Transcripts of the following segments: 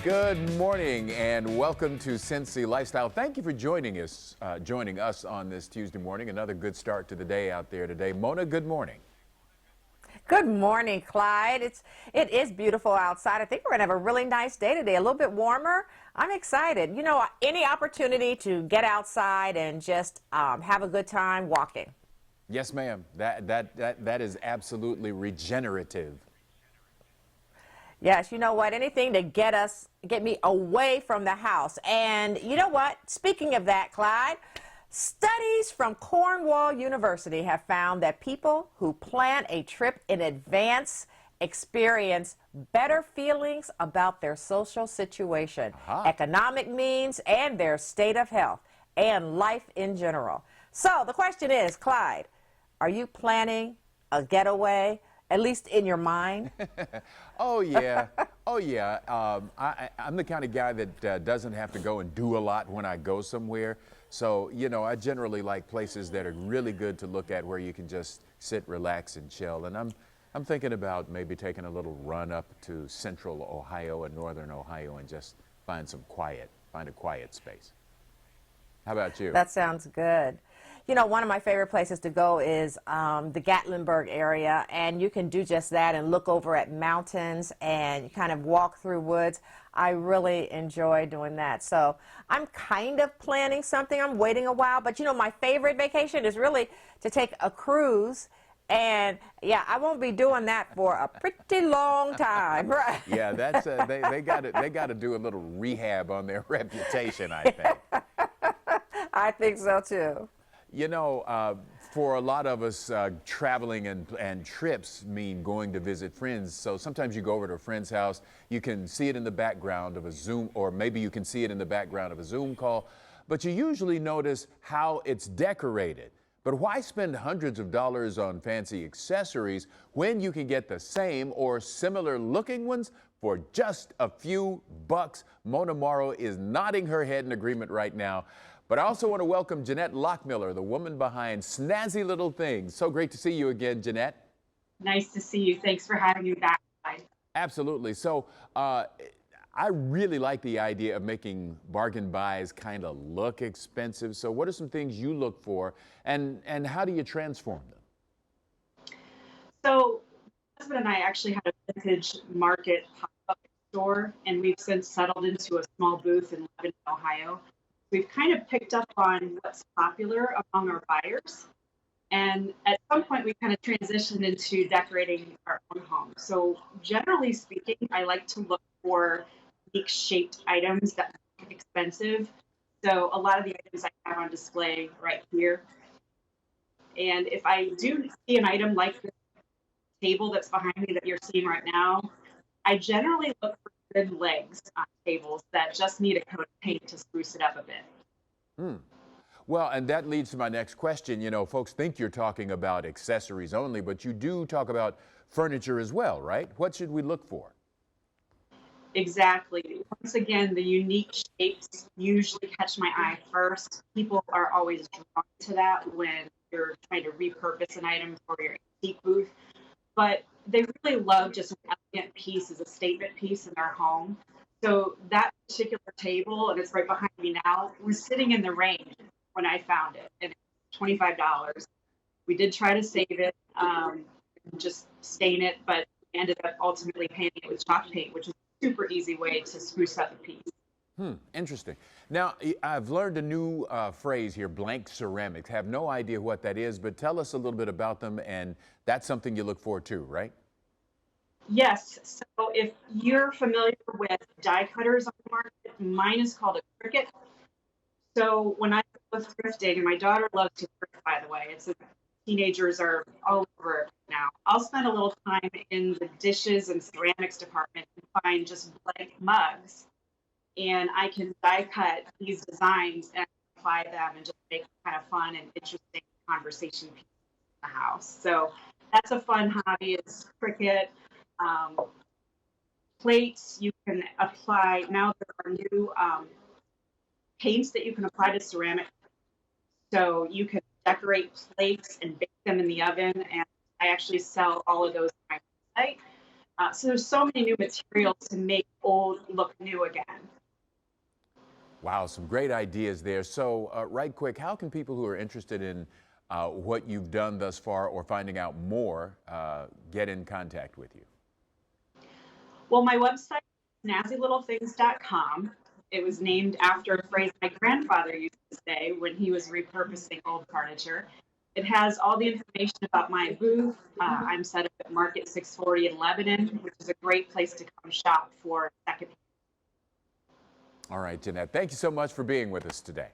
Good morning and welcome to Cincy Lifestyle. Thank you for joining us on this Tuesday morning. Another good start to the day out there today. Mona, good morning. Good morning, Clyde. It is beautiful outside. I think we're gonna have a really nice day today. A little bit warmer. I'm excited. You know, any opportunity to get outside and just have a good time walking. Yes, ma'am. That is absolutely regenerative. Yes, you know what? Anything to get me away from the house. And you know what? Speaking of that, Clyde, studies from Cornwall University have found that people who plan a trip in advance experience better feelings about their social situation, economic means, and their state of health, and life in general. So the question is, Clyde, are you planning a getaway, at least in your mind? Oh, yeah. Oh, yeah. I'm the kind of guy that doesn't have to go and do a lot when I go somewhere. So, you know, I generally like places that are really good to look at where you can just sit, relax, and chill. And I'm thinking about maybe taking a little run up to central Ohio and northern Ohio and just find a quiet space. How about you? That sounds good. You know, one of my favorite places to go is the Gatlinburg area, and you can do just that and look over at mountains and kind of walk through woods. I really enjoy doing that. So I'm kind of planning something. I'm waiting a while, but you know, my favorite vacation is really to take a cruise. And yeah, I won't be doing that for a pretty long time, right? Yeah, that's they got to do a little rehab on their reputation, I think. I think so too. You know, for a lot of us, traveling and trips mean going to visit friends. So sometimes you go over to a friend's house, you can see it in the background of a Zoom, or maybe you can see it in the background of a Zoom call, but you usually notice how it's decorated. But why spend hundreds of dollars on fancy accessories when you can get the same or similar looking ones for just a few bucks? Mona Morrow is nodding her head in agreement right now. But I also want to welcome Jeanette Lockmiller, the woman behind Snazzy Little Things. So great to see you again, Jeanette. Nice to see you. Thanks for having me back. Absolutely. So I really like the idea of making bargain buys kind of look expensive. So what are some things you look for, and how do you transform them? So my husband and I actually had a vintage market pop-up store, and we've since settled into a small booth in Lebanon, Ohio. We've kind of picked up on what's popular among our buyers. And at some point, we kind of transitioned into decorating our own home. So generally speaking, I like to look for unique shaped items that are expensive. So a lot of the items I have on display right here. And if I do see an item like this table that's behind me that you're seeing right now, I generally look for good legs on tables that just need a coat of paint to spruce it up a bit. Well, and that leads to my next question. You know, folks think you're talking about accessories only, but you do talk about furniture as well, right? What should we look for? Exactly. Once again, the unique shapes usually catch my eye first. People are always drawn to that when you're trying to repurpose an item for your antique booth. But they really love just an elegant piece as a statement piece in their home. So that particular table, and it's right behind me now, was sitting in the rain when I found it, and it's $25. We did try to save it, just stain it, but we ended up ultimately painting it with chalk paint, which is a super easy way to spruce up a piece. Interesting. Now, I've learned a new phrase here, blank ceramics. Have no idea what that is, but tell us a little bit about them, and that's something you look for too, right? Yes. So if you're familiar with die cutters on the market, mine is called a Cricut. So when I go thrifting, and my daughter loves to thrift, by the way, teenagers are all over it now. I'll spend a little time in the dishes and ceramics department and find just blank mugs, and I can die cut these designs and apply them and just make kind of fun and interesting conversation pieces in the house. So that's a fun hobby. Is Cricut. Plates you can apply. Now there are new paints that you can apply to ceramic. So you can decorate plates and bake them in the oven. And I actually sell all of those on my website. So there's so many new materials to make old look new again. Wow, some great ideas there. So, right quick, how can people who are interested in what you've done thus far or finding out more get in contact with you? Well, my website is snazzylittlethings.com. It was named after a phrase my grandfather used to say when he was repurposing old furniture. It has all the information about my booth. I'm set up at Market 640 in Lebanon, which is a great place to come shop for second. All right, Jeanette, thank you so much for being with us today.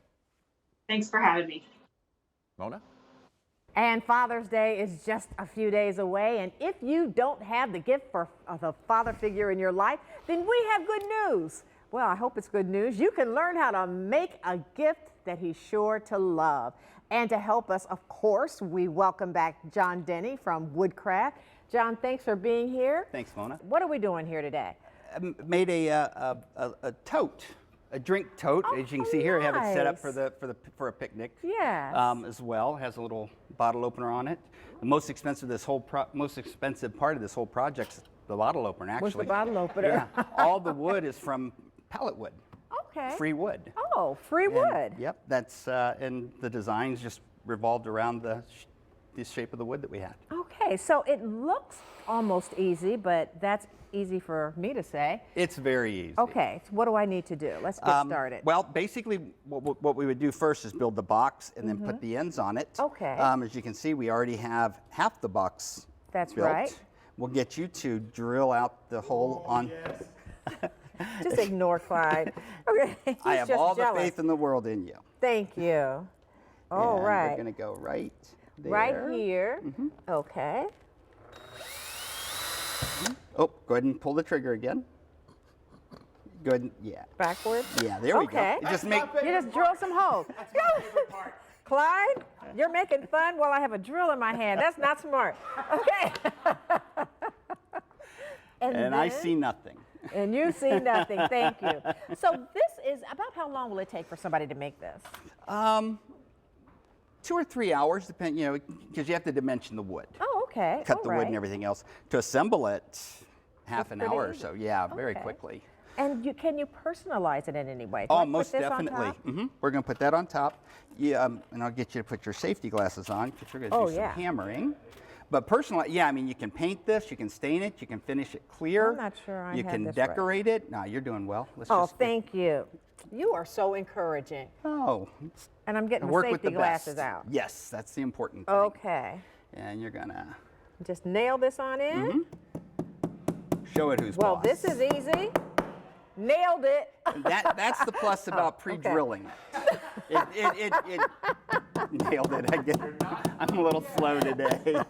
Thanks for having me. Mona? And Father's Day is just a few days away. And if you don't have the gift for the father figure in your life, then we have good news. Well, I hope it's good news. You can learn how to make a gift that he's sure to love. And to help us, of course, we welcome back John Denny from Woodcraft. John, thanks for being here. Thanks, Mona. What are we doing here today? Made a tote, a drink tote. Oh, as you can see here, I have it set up nice. for a picnic. Yes. As well, has a little bottle opener on it. The most expensive part of this whole project's the bottle opener. Actually, What's the bottle opener? Yeah, all the wood is from pallet wood. Okay. Free wood. Oh, free wood. Yep, that's and the designs just revolved around the shape of the wood that we had. Okay, so it looks almost easy, but that's easy for me to say. It's very easy. Okay, so what do I need to do? Let's get started. Well, basically, what we would do first is build the box and then put the ends on it. Okay. As you can see, we already have half the box That's built. right. We'll get you to drill out the hole on. Just ignore Clyde. Okay, he's I have just all jealous. the faith in the world in you. Thank you. All And right. We're going to go right there. Right here. Okay. Oh, go ahead and pull the trigger again. Go ahead and, yeah. Backwards. Yeah, there we Okay. go. Just make. You just drill some holes. Clyde, you're making fun while I have a drill in my hand. That's not smart. Okay. And I then- see nothing. And you see nothing. Thank you. So this is about how long will it take for somebody to make this? 2 or 3 hours, depend, because you have to dimension the wood. Oh, okay. Cut All the wood right. and everything else. To assemble it, half an pretty hour or easy. so. Yeah, very Okay. quickly. And can you personalize it in any way? Do I Oh, put most this on definitely. top? We're going to put that on top. Yeah, and I'll get you to put your safety glasses on because we're going to Oh, do some yeah. hammering. But personally, yeah, I mean, you can paint this, you can stain it, you can finish it clear. I'm not sure I You had can this right. decorate it. No, you're doing well. Let's Oh, just thank you. You are so encouraging. Oh, And I'm getting the work with safety the glasses best. out. Yes, that's the important thing. Okay. And you're going to Just nail this on in. show it who's Well, boss. this is easy. Nailed it. That's the plus about pre-drilling it. It nailed it. I'm a little slow today.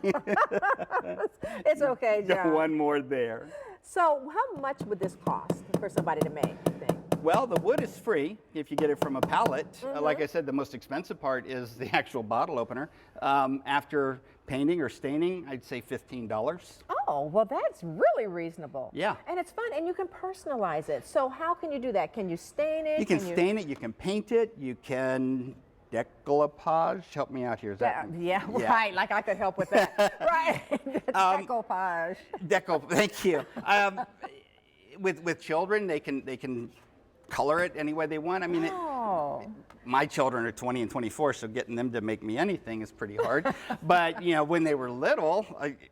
It's okay, John. One more there. So how much would this cost for somebody to make, you think? Well, the wood is free if you get it from a pallet. Like I said, the most expensive part is the actual bottle opener. After painting or staining, I'd say $15. Oh, well, that's really reasonable. Yeah. And it's fun, and you can personalize it. So how can you do that? Can you stain it? You can stain it, you can paint it, you can decoupage. Help me out here. Is that? Yeah, right. Like I could help with that. Right. Decoupage. Thank you. With children, they can color it any way they want. I mean, Oh. my children are 20 and 24, so getting them to make me anything is pretty hard. But when they were little,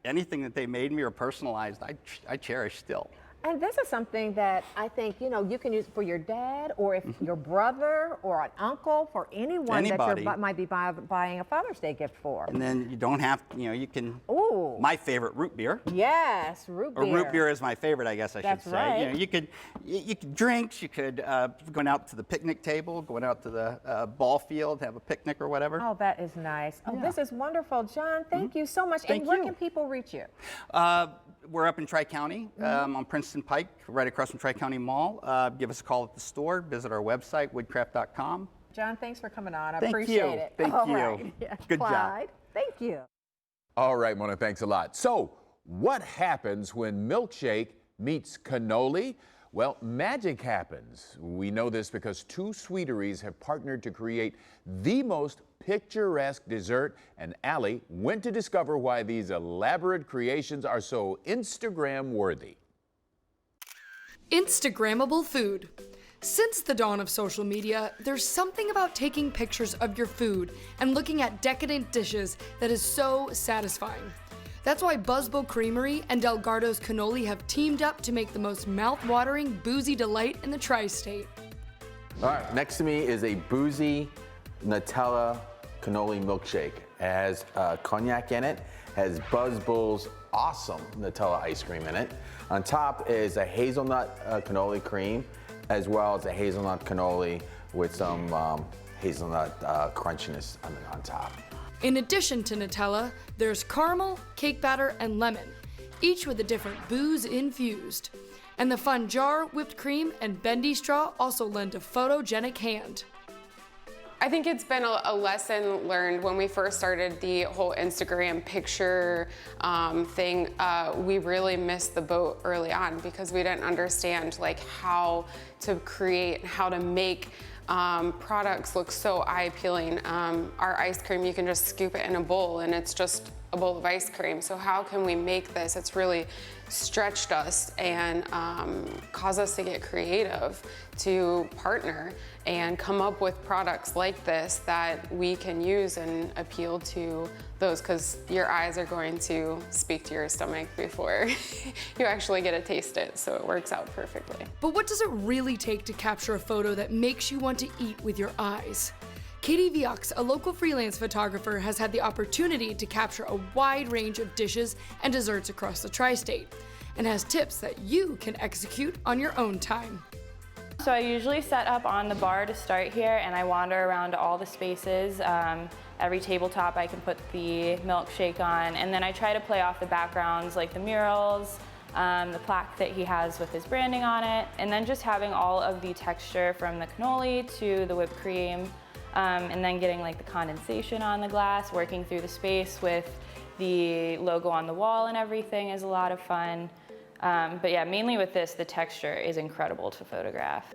anything that they made me or personalized, I cherish still. And this is something that I think, you can use for your dad or if your brother or an uncle, for anyone Anybody. that you might be buying a Father's Day gift for. And then you don't have, you can. Ooh. My favorite, root beer. Yes, root beer. Or root beer is my favorite, I guess I That's should say. right. You could drinks, you could going out to the picnic table, going out to the ball field, have a picnic or whatever. Oh, that is nice. Oh, Yeah. this is wonderful. John, thank you so much. Thank and where you. can people reach you? We're up in Tri-County on Princeton Pike, right across from Tri-County Mall. Give us a call at the store. Visit our website, woodcraft.com. John, thanks for coming on. I Thank appreciate you. it. Thank All you. right. Yeah. Good job. Clyde, thank you. All right, Mona, thanks a lot. So, what happens when milkshake meets cannoli? Well, magic happens. We know this because two sweeteries have partnered to create the most picturesque dessert, and Allie went to discover why these elaborate creations are so Instagram worthy. Instagrammable food. Since the dawn of social media, there's something about taking pictures of your food and looking at decadent dishes that is so satisfying. That's why Buzzbow Creamery and Gardo's Cannoli have teamed up to make the most mouth-watering boozy delight in the tri-state. All right, next to me is a boozy Nutella cannoli milkshake. It has cognac in it, has Buzzbow's awesome Nutella ice cream in it. On top is a hazelnut cannoli cream, as well as a hazelnut cannoli with some hazelnut crunchiness on top. In addition to Nutella, there's caramel, cake batter, and lemon, each with a different booze infused. And the fun jar, whipped cream, and bendy straw also lend a photogenic hand. I think it's been a lesson learned when we first started the whole Instagram picture thing. We really missed the boat early on because we didn't understand like how to create, how to make products look so eye-appealing. Our ice cream, you can just scoop it in a bowl and it's just a bowl of ice cream. So how can we make this? It's really stretched us and caused us to get creative, to partner and come up with products like this that we can use and appeal to those, because your eyes are going to speak to your stomach before you actually get to taste it, so it works out perfectly. But what does it really take to capture a photo that makes you want to eat with your eyes? Katie Viox, a local freelance photographer, has had the opportunity to capture a wide range of dishes and desserts across the tri-state, and has tips that you can execute on your own time. So I usually set up on the bar to start here, and I wander around all the spaces. Every tabletop I can put the milkshake on, and then I try to play off the backgrounds like the murals, the plaque that he has with his branding on it, and then just having all of the texture from the cannoli to the whipped cream, and then getting like the condensation on the glass, working through the space with the logo on the wall and everything is a lot of fun. But yeah, mainly with this, the texture is incredible to photograph.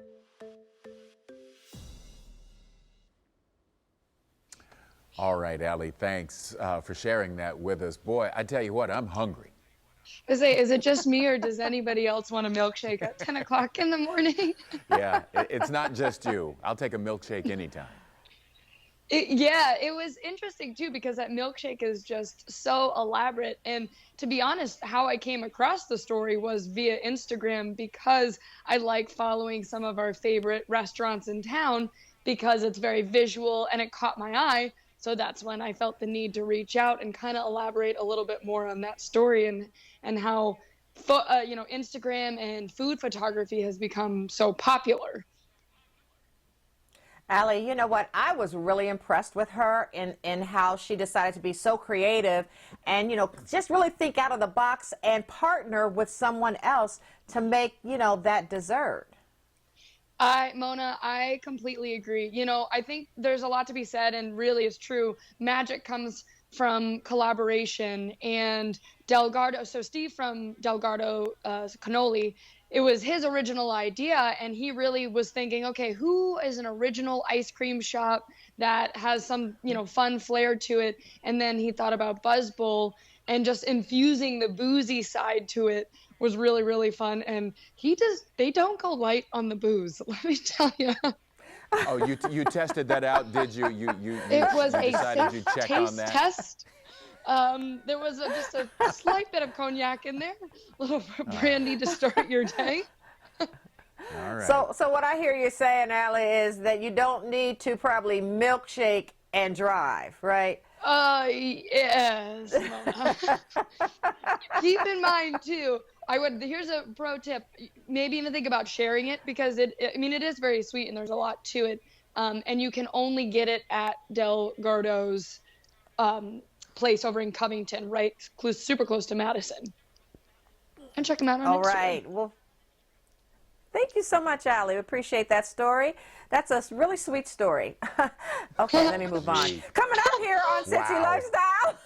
All right, Allie, thanks for sharing that with us. Boy, I tell you what, I'm hungry. Is it just me, or does anybody else want a milkshake at 10 o'clock in the morning? Yeah, it's not just you. I'll take a milkshake anytime. Yeah, it was interesting too, because that milkshake is just so elaborate. And to be honest, how I came across the story was via Instagram, because I like following some of our favorite restaurants in town because it's very visual and it caught my eye. So that's when I felt the need to reach out and kind of elaborate a little bit more on that story and how Instagram and food photography has become so popular. Allie, you know what? I was really impressed with her in how she decided to be so creative and, just really think out of the box and partner with someone else to make, that dessert. Mona, I completely agree. I think there's a lot to be said, and really is true. Magic comes from collaboration, and Gardo, so Steve from Gardo Cannoli, it was his original idea, and he really was thinking, okay, who is an original ice cream shop that has some, fun flair to it? And then he thought about Buzzbow, and just infusing the boozy side to it was really, really fun. And they don't go light on the booze, let me tell you. Oh, you tested that out, did you? It was a decided you'd check on taste that? test. There was just a slight bit of cognac in there, a little brandy to start your day. All right. So what I hear you saying, Allie, is that you don't need to probably milkshake and drive, right? Yes. Keep in mind too, here's a pro tip, maybe even think about sharing it, because it is very sweet and there's a lot to it. And you can only get it at Gardo's place over in Covington, right? Super close to Madison. And check them out on Instagram. All right. Well, thank you so much, Allie. We appreciate that story. That's a really sweet story. Okay, let me move on. Coming up here on Cincy Lifestyle,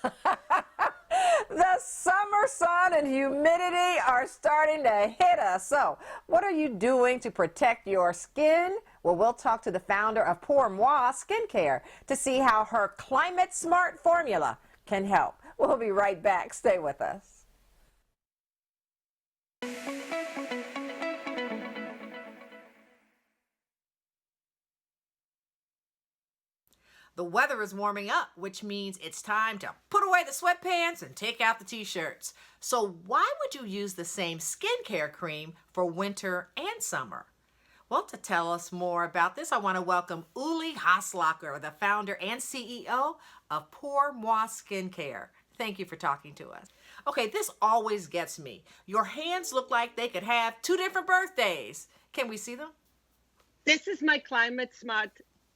The summer sun and humidity are starting to hit us. So, what are you doing to protect your skin? Well, we'll talk to the founder of Pour Moi Skincare to see how her climate smart formula can help. We'll be right back. Stay with us. The weather is warming up, which means it's time to put away the sweatpants and take out the t-shirts. So why would you use the same skincare cream for winter and summer? Well, to tell us more about this, I want to welcome Uli Haslacher, the founder and CEO of Pour Moi Skincare. Thank you for talking to us. Okay, this always gets me. Your hands look like they could have two different birthdays. Can we see them? This is my Climate Smart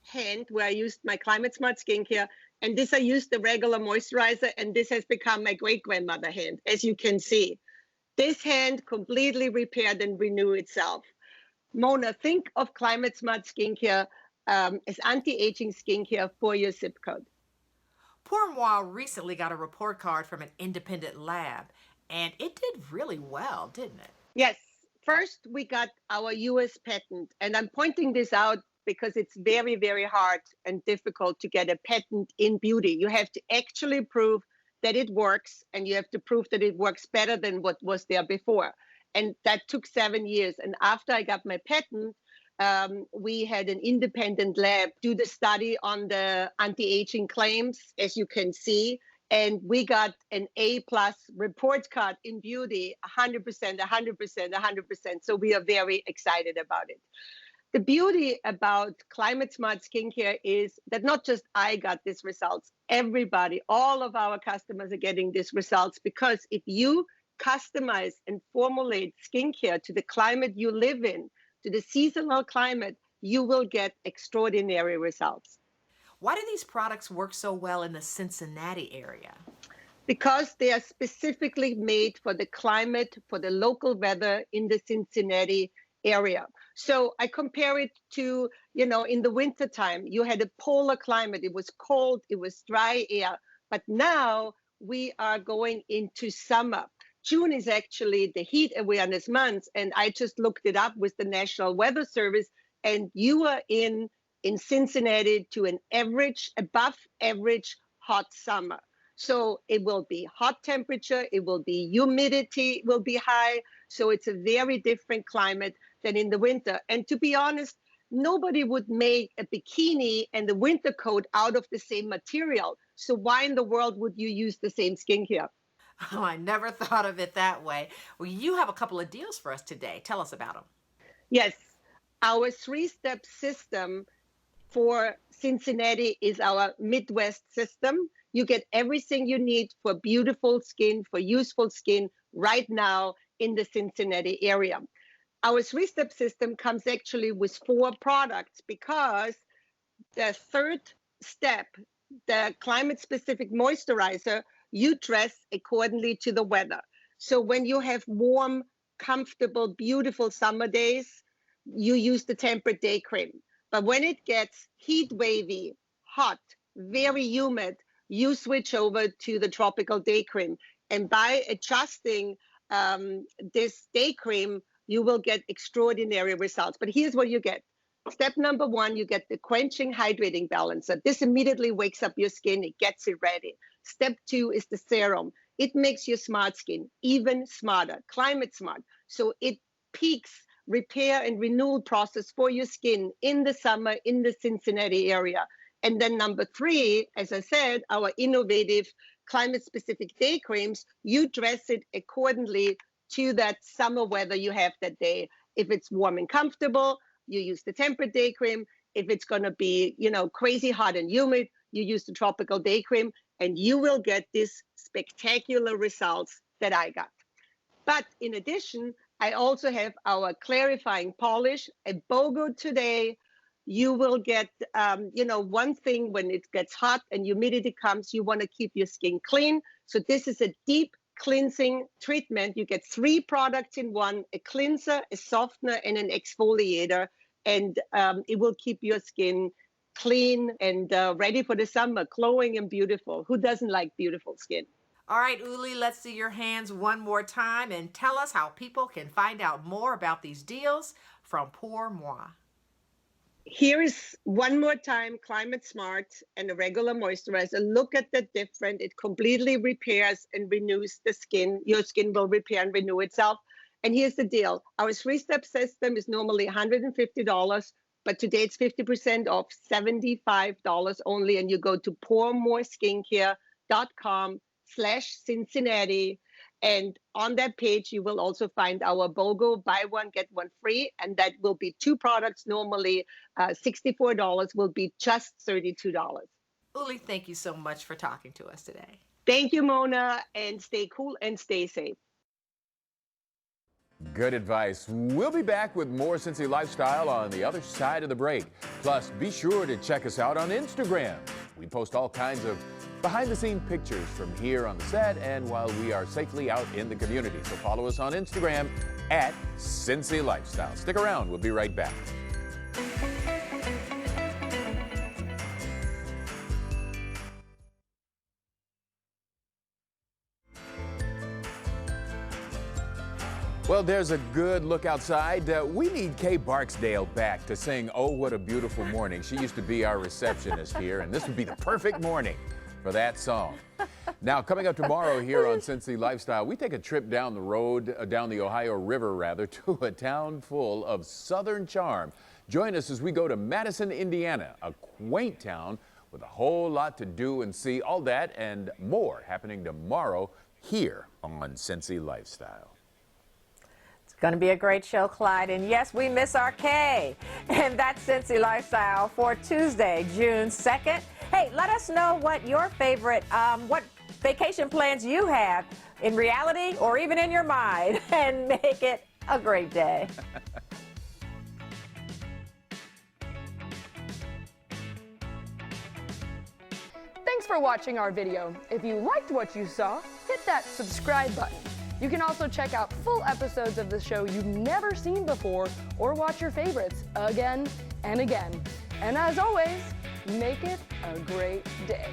hand where I used my Climate Smart skincare, and this I used the regular moisturizer, and this has become my great-grandmother hand, as you can see. This hand completely repaired and renewed itself. Mona, think of Climate Smart skincare as anti-aging skincare for your zip code. Pour Moi recently got a report card from an independent lab, and it did really well, didn't it? Yes. First, we got our US patent, and I'm pointing this out because it's very, very hard and difficult to get a patent in beauty. You have to actually prove that it works, and you have to prove that it works better than what was there before. And that took 7 years. And after I got my patent, we had an independent lab do the study on the anti-aging claims, as you can see. And we got an A+ report card in beauty, 100%, 100%, 100%. So we are very excited about it. The beauty about Climate Smart Skincare is that not just I got these results, everybody, all of our customers are getting these results, because if you customize and formulate skincare to the climate you live in, to the seasonal climate, you will get extraordinary results. Why do these products work so well in the Cincinnati area? Because they are specifically made for the climate, for the local weather in the Cincinnati area. So I compare it to, in the wintertime, you had a polar climate. It was cold, it was dry air. But now we are going into summer. June is actually the heat awareness month. And I just looked it up with the National Weather Service. And you are in Cincinnati to an average, above average hot summer. So it will be hot temperature, it will be humidity, will be high. So it's a very different climate than in the winter. And to be honest, nobody would make a bikini and a winter coat out of the same material. So why in the world would you use the same skincare? Oh, I never thought of it that way. Well, you have a couple of deals for us today. Tell us about them. Yes, our 3-step system for Cincinnati is our Midwest system. You get everything you need for beautiful skin, for useful skin right now in the Cincinnati area. Our 3-step system comes actually with 4 products, because the 3rd step, the climate-specific moisturizer, you dress accordingly to the weather. So when you have warm, comfortable, beautiful summer days, you use the temperate day cream. But when it gets heat wavy, hot, very humid, you switch over to the tropical day cream. And by adjusting this day cream, you will get extraordinary results. But here's what you get. Step number 1, you get the quenching hydrating balancer. This immediately wakes up your skin. It gets it ready. Step 2 is the serum. It makes your smart skin even smarter, climate smart. So it peaks repair and renewal process for your skin in the summer in the Cincinnati area. And then number 3, as I said, our innovative climate-specific day creams, you dress it accordingly to that summer weather you have that day. If it's warm and comfortable, you use the temperate day cream. If it's going to be, crazy hot and humid, you use the tropical day cream, and you will get these spectacular results that I got. But in addition, I also have our clarifying polish, a BOGO today. You will get, one thing when it gets hot and humidity comes, you want to keep your skin clean. So this is a deep cleansing treatment. You get 3 products in one, a cleanser, a softener, and an exfoliator. And it will keep your skin clean and ready for the summer, glowing and beautiful. Who doesn't like beautiful skin? All right, Uli, let's see your hands one more time and tell us how people can find out more about these deals from Pour Moi. Here is one more time Climate Smart and a regular moisturizer. Look at the difference. It completely repairs and renews the skin. Your skin will repair and renew itself. And here's the deal. Our 3-step system is normally $150, but today it's 50% off, $75 only. And you go to pourmoreskincare.com/Cincinnati. And on that page, you will also find our BOGO, buy one, get one free. And that will be 2 products. Normally $64 will be just $32. Uli, thank you so much for talking to us today. Thank you, Mona, and stay cool and stay safe. Good advice. We'll be back with more Cincy Lifestyle on the other side of the break. Plus, be sure to check us out on Instagram. We post all kinds of behind-the-scene pictures from here on the set and while we are safely out in the community. So follow us on Instagram at Cincy Lifestyle. Stick around. We'll be right back. Well, there's a good look outside. We need Kay Barksdale back to sing "Oh, What a Beautiful Morning." She used to be our receptionist here, and this would be the perfect morning for that song. Now, coming up tomorrow here on Cincy Lifestyle, we take a trip down the road, down the Ohio River, rather, to a town full of Southern charm. Join us as we go to Madison, Indiana, a quaint town with a whole lot to do and see. All that and more happening tomorrow here on Cincy Lifestyle. Going to be a great show, Clyde. And yes, we miss our Kay. And that's Cincy Lifestyle for Tuesday, June 2nd. Hey, let us know what your favorite, what vacation plans you have in reality or even in your mind, and make it a great day. Thanks for watching our video. If you liked what you saw, hit that subscribe button. You can also check out full episodes of the show you've never seen before or watch your favorites again and again. And as always, make it a great day.